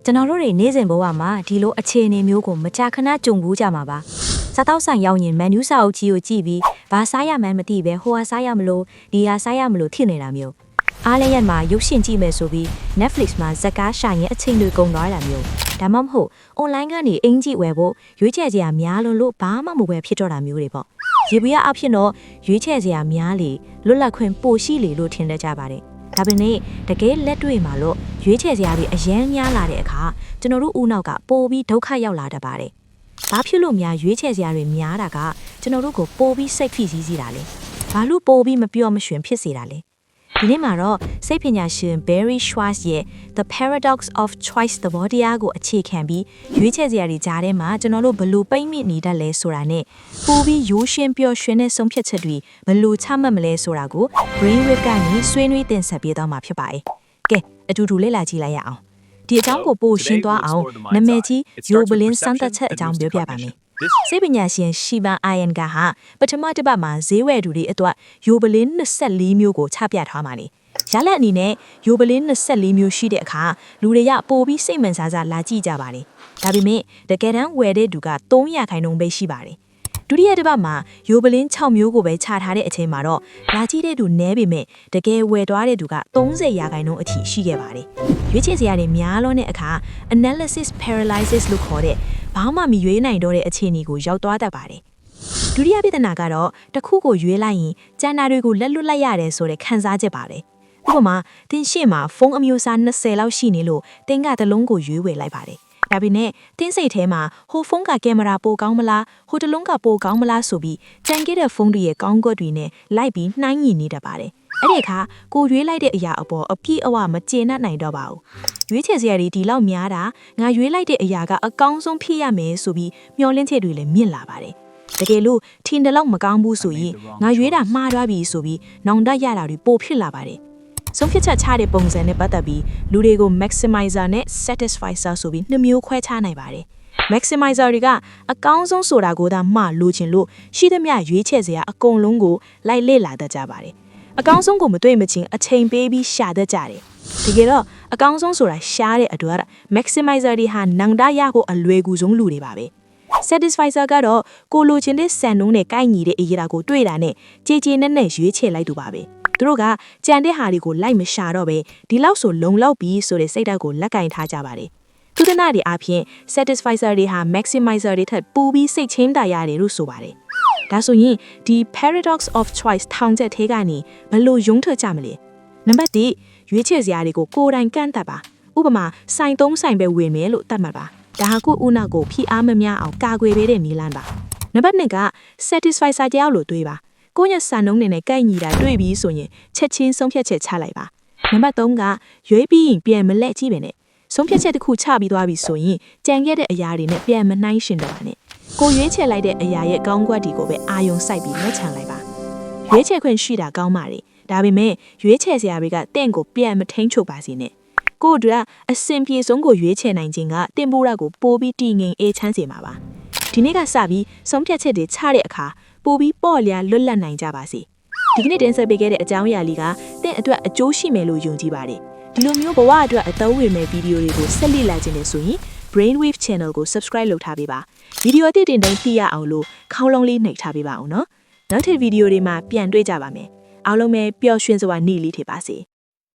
ကျွန်တော်တို့တွေနေ့စဉ်ဘဝမှာဒီလိုအခြေအနေမျိုးကိုမကြာခဏကြုံဘူးကြမှာပါစားတောက်ဆိုင်ရောက်ရင်မန်နူးစာအုပ်ကြီးကိုကြည့်ပြီးဘာစားရမှန်းမသိပဲဟိုဟာစားရမလို့ဒီဟာစားရမလို့ဖြစ်နေတာမျိုးအားလည်းရက်မှာရုပ်ရှင်ကြည့်မယ်ဆိုပြီး Netflix မှာဇက်ကားရှာရင်အချိန်တွေကုန်သွားတာမျိုးဒါမှမဟုတ် online ကနေအင်ဂျီဝယ်ဖို့ရွေးချယ်စရာများလို့ဘာမှမဝယ်ဖြစ်တော့တာမျိုးတွေပေါ့ရေပီးအဖြစ်တော့ရွေးချယ်စရာများလေလွတ်လပ်ခွင့်ပိုရှိလေလို့ထင်တတ်ကြပါတယ်ဒါပေမဲ့တကယ်လက်တွေ့မှာလို့ရွေးချယ်စရာတွေအရန်များလာတဲ့အခါကျွန်တော်တို့ဦးနောက်ကပိုပြီးဒုက္ခရောက်လာတတ်ပါတယ်။ဘာဖြစ်လို့များရွေးချယ်စရာတွေများတာကကျွန်တော်တို့ကိုပိုပြီးစိတ်ဖိစီးစေတာလဲ။ဘာလို့ပိုပြီးမပြောမရွှင်ဖြစ်စေတာလဲ။ဒီနေ့မှာတော့စိတ်ပညာရှင် Barry Schwartz ရဲ့ The Paradox of Choice သဘောတရားကိုအခြေခံပြီးရွေးချယ်စရာတွေကြားထဲမှာကျွန်တော်တို့ဘလို့ပိတ်မိနေတတ်လဲဆိုတာနဲ့ပိုပြီးရိုးရှင်းပျော်ရွှင်တဲ့ဆုံးဖြတ်ချက်တွေဘလို့ချမှတ်မလဲဆိုတာကို Brainwave ကနေဆွေးနွေးတင်ဆက်ပေးသွားမှာဖြစ်ပါတယ်။ကဲအတူတူလေ့လာကြည့်လိုက်ရအောင်။ဒီအကြောင်းကိုပိုရှင်းသွားအောင်နာမည်ကြီးယိုဘလင်းစမ်းသပ်ချက်အကြောင်းပြောပြပါမယ်။စိတ်ပညာရှင်ရှီဗန်အိုင်ယန်ကဟာပထမတစ်ပတ်မှာဈေးဝယ်သူတွေအတွက်ယိုဘလင်း24မျိုးကိုချပြထားမှာလေ။ရလက်အနေနဲ့ယိုဘလင်း24မျိုးရှိတဲ့အခါလူတွေကပိုပြီးစိတ်ဝင်စားလာကြည့်ကြပါလေ။ဒါပေမဲ့တကယ်တမ်းဝယ်တဲ့သူက300%ပဲရှိပါတယ်။ဒုတိယတစ်ပတ်မှာယိုဘလင်း6မျိုးကိုပဲချထားတဲ့အချိန်မှာတော့လာကြည့်တဲ့သူနည်းပေမဲ့တကယ်ဝယ်သွားတဲ့သူက30%အထိရှိခဲ့ပါတယ်။ရွေးချယ်စရာတွေများလွန်းတဲ့အခါ analysis paralysis လို့ခေါ်တဲ့ဘာမှမရွေးနိုင်တော့တဲ့အခြေအနေကိုရောက်သွားတတ်ပါတယ်။ဒုတိယပြဿနာကတော့တစ်ခုကိုရွေးလိုက်ရင်ကျန်တာတွေကိုလက်လွတ်လိုက်ရတယ်ဆိုတဲ့ခံစားချက်ပါပဲ။ဥပမာတင်ရှေ့မှာဖုန်းအမျိုးအစား20လောက်ရှိနေလို့တင်ကတစ်လုံးကိုရွေးဝယ်လိုက်ပါတယ်။ဒါပေမဲ့တင်းစိတ်ထဲမှာဟိုဖုန်းကကင်မရာပိုကောင်းမလားဟိုတလုံးကပိုကောင်းမလားဆိုပြီးကြံခဲ့တဲ့ဖုန်းတွေရဲ့ကောင်းကွက်တွေနဲ့လိုက်ပြီးနှိုင်းညီနေတတ်ပါတယ်။အဲ့ဒီအခါကိုရွေးလိုက်တဲ့အရာအပေါ်အပြည့်အဝမကျေနပ်နိုင်တော့ပါဘူး။ရွေးချယ်စရာတွေဒီလောက်များတာငါရွေးလိုက်တဲ့အရာကအကောင်းဆုံးဖြစ်ရမယ်ဆိုပြီးမျှော်လင့်ချက်တွေလည်းမြင့်လာပါတယ်။တကယ်လို့ထင်တယ်လို့မကောင်းဘူးဆိုရင်ငါရွေးတာမှားသွားပြီဆိုပြီးနောင်တရတာတွေပိုဖြစ်လာပါတယ်။ဆုံးဖြတ်ချက်ချတဲ့ပုံစံနဲ့ပတ်သက်ပြီးလူတွေကို maximizer နဲ့ satisfier ဆိုပြီးနှစ်မျိုးခွဲခြားနိုင်ပါတယ်။ maximizer တွေကအကောင်းဆုံးဆိုတာကိုသာမှလိုချင်လို့ရှိသမျှရွေးချယ်စရာအကုန်လုံးကိုလိုက်လေ့လာတတ်ကြပါတယ်။အကောင်းဆုံးကိုမတွေ့မချင်းအချိန်ပေးပြီးရှာတတ်ကြတယ်။ဒီကတော့အကောင်းဆုံးဆိုတာရှားတဲ့အတွက် maximizer တွေဟာနံတာရကိုအလွယ်ကူဆုံးလူတွေပါပဲ။ satisfier ကတော့ကိုလိုချင်တဲ့စံနှုန်းနဲ့ကိုက်ညီတဲ့အရာကိုတွေ့တာနဲ့ကြေကြေနဲ့နဲ့ရွေးချယ်လိုက်တူပါပဲ။သူတို့ကကြံတဲ့ဟာတွေကိုလိုက်မရှာတော့ပဲဒီလောက်ဆိုလုံလောက်ပြီဆိုတဲ့စိတ်ဓာတ်ကိုလက်ကင်ထားကြပါတယ်။သူတနာတွေအပြင် satisfier တွေဟာ maximizer တွေထက်ပိုပြီးစိတ်ချင်းတာရတယ်လို့ဆိုပါတယ်။ဒါဆိုရင်ဒီ paradox of choice ထောင်ချက်ထဲကနေဘယ်လိုရုံးထွက်ကြမလဲ။နံပါတ်1ရွေးချယ်စရာတွေကိုကိုယ်တိုင်ကန့်သတ်ပါ။ဥပမာဆိုင်သုံးဆိုင်ပဲဝင်မယ်လို့သတ်မှတ်ပါ။ဒါဟာကိုဦးနောက်ကိုဖိအားမများအောင်ကာကွယ်ပေးတဲ့နည်းလမ်းပါ။နံပါတ်2က satisfier ကြောက်လို့တွေးပါ။ကိုယ့်ရဲ့စံနှုန်းနဲ့ကိုက်ညီတာတွေ့ပြီးဆိုရင်ချက်ချင်းဆုံးဖြတ်ချက်ချလိုက်ပါနံပါတ်3ကရွေးပြီးရင်ပြန်မလက်ကြည့်ပဲနဲ့ဆုံးဖြတ်ချက်တစ်ခုချပြီးသွားပြီဆိုရင်ကြံခဲ့တဲ့အရာတွေနဲ့ပြန်မနှိုင်းရှင်တော့ပါနဲ့ကိုရွေးချယ်လိုက်တဲ့အရာရဲ့ကောင်းကွက်ဒီကိုပဲအာယုံစိုက်ပြီးလက်ချလိုက်ပါရွေးချယ်ခွင့်ရှိတာကောင်းပါလေဒါပေမဲ့ရွေးချယ်စရာတွေကတင့်ကိုပြန်မထိန်ချုပ်ပါစေနဲ့ကိုတို့ကအစင်ပြေဆုံးကိုရွေးချယ်နိုင်ခြင်းကတင်ပိုးရကိုပိုပြီးတည်ငြိမ်အေးချမ်းစေမှာပါဒီနေ့ကစပြီးဆုံးဖြတ်ချက်တွေချတဲ့အခါပိုပြီးပေါ့လျာလွတ်လပ်နိုင်ကြပါစေဒီကနေ့တင်ဆက်ပေးခဲ့တဲ့အကြောင်းအရာလေးကတင့်အတွက်အကျိုးရှိမယ်လို့ယုံကြည်ပါတယ်ဒီလိုမျိုးဘဝအတွက်အသုံးဝင်မဲ့ဗီဒီယိုတွေကိုဆက်လက်လာခြင်းနဲ့ဆိုရင် Brainwave Channel ကို Subscribe လုပ်ထားပေးပါဗီဒီယိုအသစ်တင်တိုင်းသိရအောင်လို့ခေါင်းလုံးလေးနှိပ်ထားပေးပါအောင်နော်နောက်ထပ်ဗီဒီယိုတွေမှာပြန်တွေ့ကြပါမယ်အားလုံးပဲပျော်ရွှင်စွာနေ့လေးထည့်ပါစေ